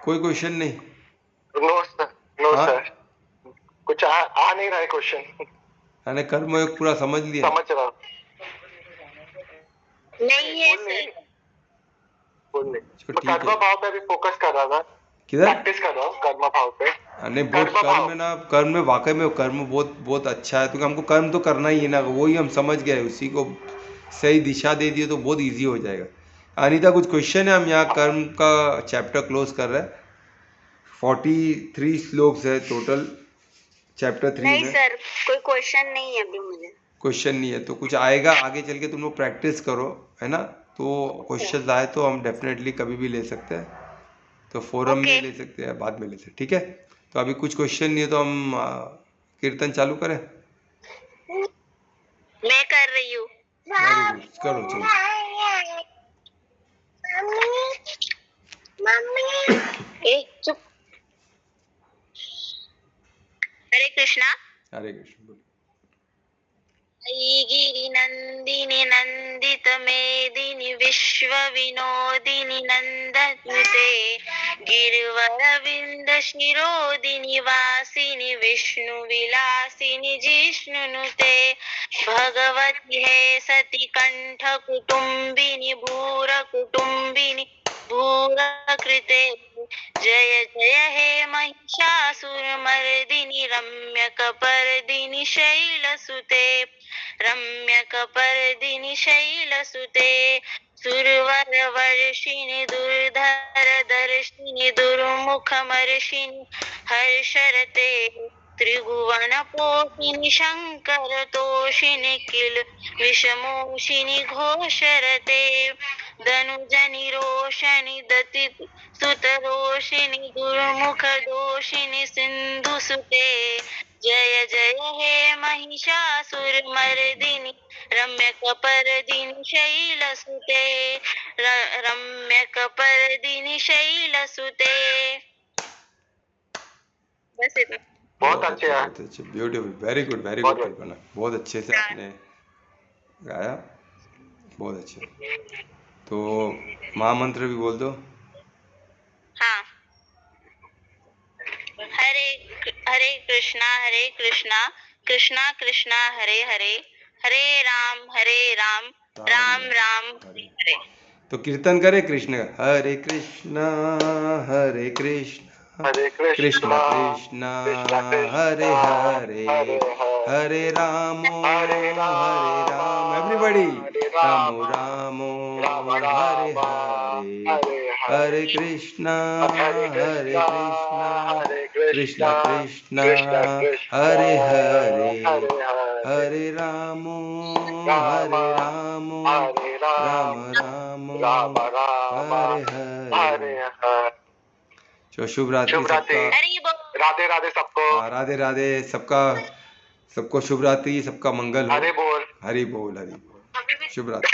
कोई क्वेश्चन नहीं? नो सर, नो हाँ, सर, कुछ आ नहीं रहा है क्वेश्चन। मैंने कर्म योग पूरा समझ लिया। समझ रहा हूँ। नहीं है फुल नहीं, सर। फुल नहीं। चलो मैं ठीक है। कर्म भाव पे भी फोकस कर रहा था, किधर? प्रैक्टिस कर रहा हूँ कर्म भाव पे। नहीं, बहुत कर्म कर्म भाव। में ना, कर्म में वाकई में कर्म बहुत बहुत अच्छा है, क्योंकि हमको कर्म तो करना ही है ना, वही हम समझ गए, उसी को सही दिशा दे दिए तो बहुत इजी हो जाएगा। अनीता, कुछ क्वेश्चन है? हम यहाँ कर्म का चैप्टर क्लोज कर रहे हैं। 43 श्लोक्स है टोटल चैप्टर 3 नहीं में। सर, कोई क्वेश्चन नहीं है अभी मुझे। क्वेश्चन नहीं है तो कुछ आएगा आगे चल के, तुम लोग प्रैक्टिस करो, है ना? तो क्वेश्चन आए तो हम डेफिनेटली कभी भी ले सकते हैं, तो फोरम में ओके। ले सकते हैं, बाद में ले सकते हैं, ठीक है? तो अभी कुछ क्वेश्चन नहीं है तो हम कीर्तन चालू करें। मैं कर रही हूँ। वेरी गुड, करो चलो। ए चुप। हरे कृष्णा। हरे कृष्ण, बोलो। गिरि नंदिनी नंदित मेदिनी विश्व विनोदिनी नंदनुते गिरिवरविंद शिरोदिनी वासिनी विष्णु विलासिनी जिष्णुनुते भगवती है सती कंठ कुटुंबिनी भूर कुटुंबिनी भूर कृते जय जय हे महिषासुरमर्दिनी रम्यकपर्दिनी शैलसुते रम्यकपर्दिनि शैलसुते सुरवरवर्षिणि दुर्धरदर्शिनि दुर्मुखमर्षिणि हर्षरते त्रिभुवनपोषिणि शङ्करतोषिणि किल विषमोषिणि घोषरते धनुजनिरोषणि दति सुतरोषिणि दुर्मुखदोषिणि सिन्धुसुते जय जय हे महिषासुरमर्दिनि रम्यकपर्दिनि शैलसुते रम्यकपर्दिनि शैलसुते। बस इतना। बहुत अच्छे हैं। बहुत अच्छे, ब्यूटीफुल, वेरी गुड, वेरी बहुत गुड good। कल्पना, बहुत अच्छे से आपने गाया, बहुत अच्छे। तो महामंत्र भी बोल दो। हाँ। हरे हरे कृष्णा कृष्णा कृष्णा हरे हरे हरे राम राम राम हरे हरे। तो कीर्तन करे कृष्ण का, हरे कृष्णा हरे कृष्ण कृष्णा कृष्ण कृष्णा हरे हरे हरे राम एवरीबॉडी, राम राम हरे हरे हरे कृष्णा कृष्ण कृष्ण हरे हरे हरे राम राम हरे हरे। चलो, शुभ रात्रि सबका। हरि बोल। राधे राधे सबको। राधे राधे सबको शुभ रात्रि, सबका मंगल हो। हरि बोल। हरि बोल, हरि बोल, शुभ रात्रि।